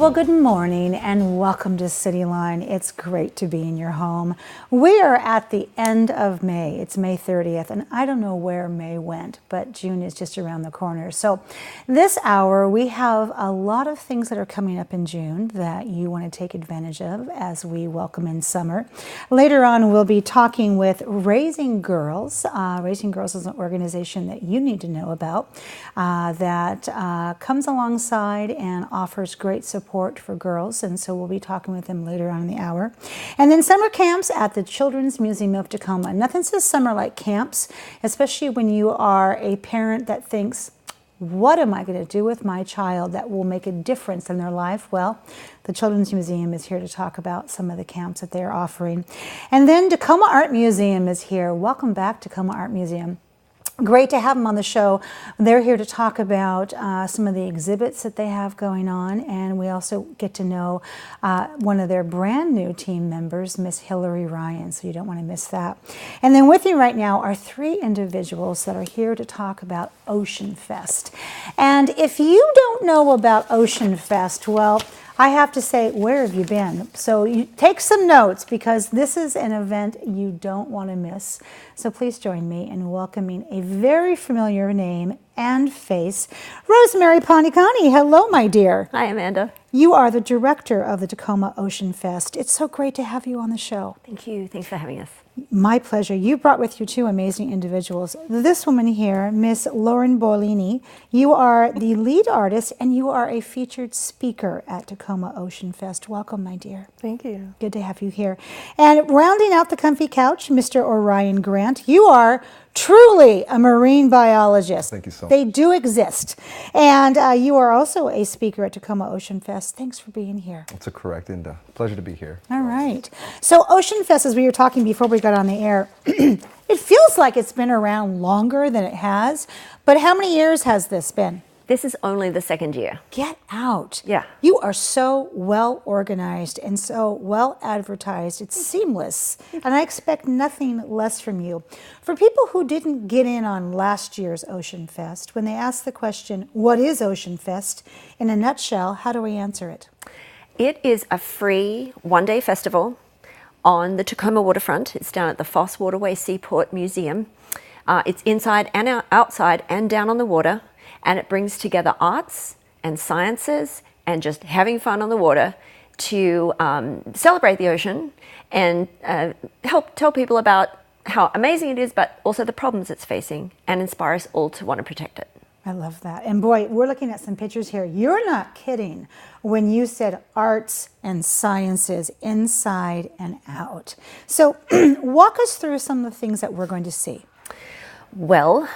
Well, good morning and welcome to CityLine. It's great to be in your home. We are at the end of May. It's May 30th, and I don't know where May went, but June is just around the corner. So this hour, we have a lot of things that are coming up in June that you want to take advantage of as we welcome in summer. Later on, we'll be talking with Raising Girls. Raising Girls is an organization that you need to know about that comes alongside and offers great support for girls, and so we'll be talking with them later on in the hour. And then summer camps at the Children's Museum of Tacoma. Nothing says summer like camps, especially when you are a parent that thinks, what am I going to do with my child that will make a difference in their life? Well, the Children's Museum is here to talk about some of the camps that they're offering. And then Tacoma Art Museum is here. Welcome back, Tacoma Art Museum. Great to have them on the show. They're here to talk about some of the exhibits that they have going on, and we also get to know one of their brand new team members, Miss Hillary Ryan, so you don't want to miss that. And then with me right now are three individuals that are here to talk about Ocean Fest. And if you don't know about Ocean Fest, well, I have to say, where have you been? So you take some notes because this is an event you don't want to miss. So please join me in welcoming a very familiar name and face, Rosemary Panicani. Hello, my dear. Hi, Amanda. You are the director of the Tacoma Ocean Fest. It's so great to have you on the show. Thank you. Thanks for having us. My pleasure. You brought with you two amazing individuals. This woman here, Miss Lauren Borlini, you are the lead artist and you are a featured speaker at Tacoma Ocean Fest. Welcome, my dear. Thank you. Good to have you here. And rounding out the comfy couch, Mr. Orion Grant, you are truly a marine biologist. Thank you so much. They do exist. And you are also a speaker at Tacoma Ocean Fest. Thanks for being here. That's a correct, and pleasure to be here. All right. So Ocean Fest, as we were talking before we got on the air, it feels like it's been around longer than it has. But how many years has this been? This is only the second year. Get out. Yeah. You are so well organized and so well advertised. It's seamless. And I expect nothing less from you. For people who didn't get in on last year's Ocean Fest, when they ask the question, what is Ocean Fest? In a nutshell, how do we answer it? It is a free one-day festival on the Tacoma waterfront. It's down at the Foss Waterway Seaport Museum. It's inside and outside and down on the water. And it brings together arts and sciences and just having fun on the water to celebrate the ocean and help tell people about how amazing it is, but also the problems it's facing, and inspire us all to want to protect it. I love that. And boy, we're looking at some pictures here. You're not kidding when you said arts and sciences inside and out. So walk us through some of the things that we're going to see. Well,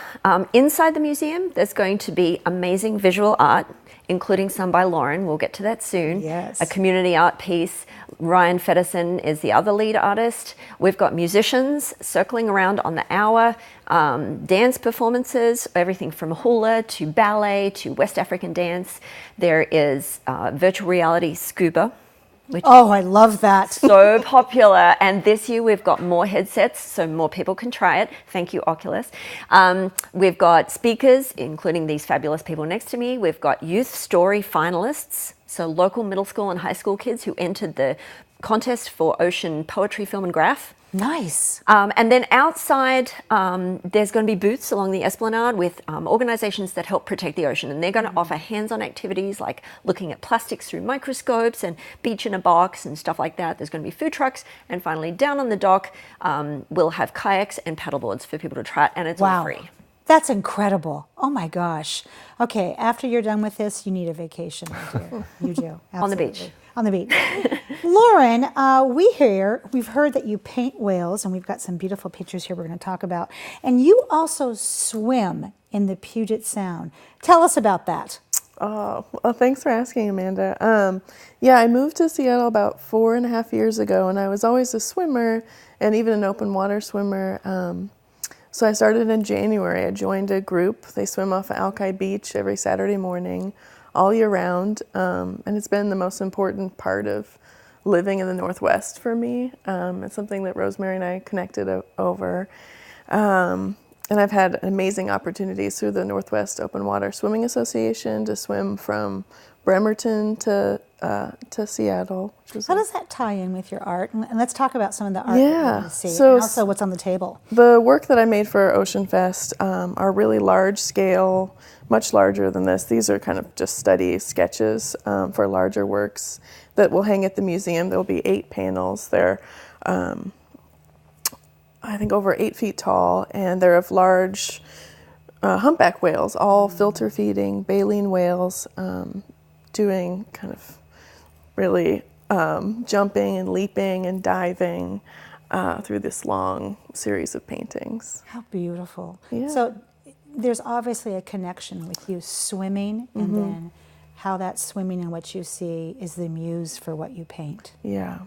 inside the museum, there's going to be amazing visual art, including some by Lauren. We'll get to that soon. Yes. A community art piece. Ryan Feddersen is the other lead artist. We've got musicians circling around on the hour, dance performances, everything from hula to ballet to West African dance. There is virtual reality scuba, which I love that. so popular. And this year we've got more headsets so more people can try it. Thank you, Oculus. We've got speakers, including these fabulous people next to me. We've got youth story finalists, so local middle school and high school kids who entered the contest for ocean poetry, film and graph. Nice. And then outside, there's going to be booths along the Esplanade with organizations that help protect the ocean. And they're going to offer hands-on activities like looking at plastics through microscopes and beach in a box and stuff like that. There's going to be food trucks. And finally, down on the dock, we'll have kayaks and paddleboards for people to try it. And it's all free. That's incredible. Oh my gosh. Okay, after you're done with this, you need a vacation, my dear. You do. Absolutely. On the beach. On the beach. Lauren, we've heard that you paint whales, and we've got some beautiful pictures here we're going to talk about. And you also swim in the Puget Sound. Tell us about that. Oh, well, thanks for asking, Amanda. Yeah, I moved to Seattle about 4.5 years ago, and I was always a swimmer and even an open water swimmer. So I started in January. I joined a group. They swim off of Alki Beach every Saturday morning, all year round. And it's been the most important part of living in the Northwest for me. It's something that Rosemary and I connected over. And I've had amazing opportunities through the Northwest Open Water Swimming Association to swim from Bremerton to Seattle. Which was How does that tie in with your art? And let's talk about some of the art that Yeah, we're going to see, so and also what's on the table. The work that I made for Ocean Fest are really large scale, much larger than this. These are kind of just study sketches for larger works that will hang at the museum. There will be 8 panels. They're, I think, over 8 feet tall, and they're of large humpback whales, all filter feeding, baleen whales, doing kind of really jumping and leaping and diving through this long series of paintings. How beautiful. Yeah. So there's obviously a connection with you swimming, and then how that swimming and what you see is the muse for what you paint. Yeah.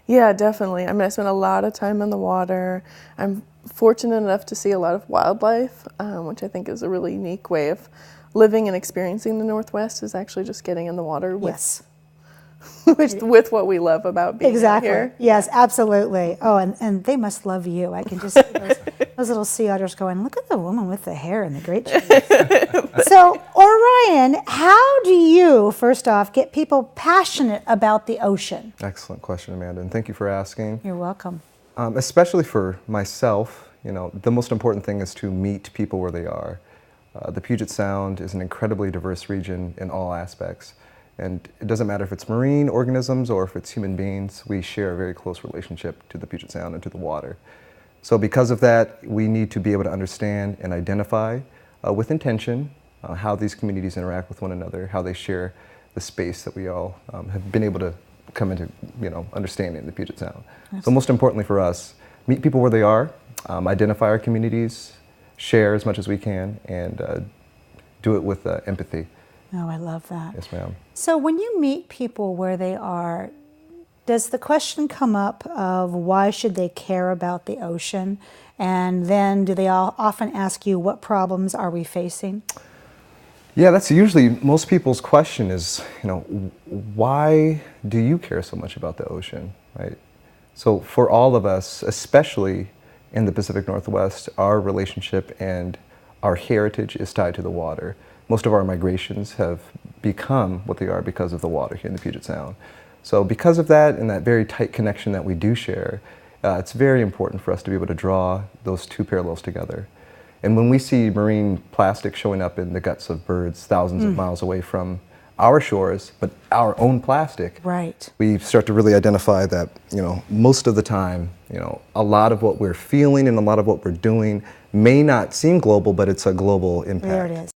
Yeah, definitely. I mean, I spent a lot of time in the water. I'm fortunate enough to see a lot of wildlife, which I think is a really unique way of living and experiencing the Northwest, is actually just getting in the water with, Yes. with what we love about being out Exactly. here. Yes, absolutely. Oh, and they must love you. I can just see those little sea otters going, look at the woman with the hair and the great shoes. So, Orion, how do you, first off, get people passionate about the ocean? Excellent question, Amanda, and thank you for asking. You're welcome. Especially for myself, the most important thing is to meet people where they are. The Puget Sound is an incredibly diverse region in all aspects. And it doesn't matter if it's marine organisms or if it's human beings, we share a very close relationship to the Puget Sound and to the water. So because of that, we need to be able to understand and identify with intention how these communities interact with one another, how they share the space that we all have been able to come into understanding in the Puget Sound. Absolutely. So most importantly for us, meet people where they are, identify our communities, share as much as we can, and do it with empathy. Oh, I love that. Yes, ma'am. So when you meet people where they are, does the question come up of why should they care about the ocean? And then do they all often ask you, what problems are we facing? Yeah, that's usually most people's question is, why do you care so much about the ocean, right? So for all of us, especially in the Pacific Northwest, our relationship and our heritage is tied to the water. Most of our migrations have become what they are because of the water here in the Puget Sound. So because of that and that very tight connection that we do share, it's very important for us to be able to draw those two parallels together. And when we see marine plastic showing up in the guts of birds thousands of miles away from our shores, but our own plastic, Right. we start to really identify that, most of the time, a lot of what we're feeling and a lot of what we're doing may not seem global, but it's a global impact. There it is.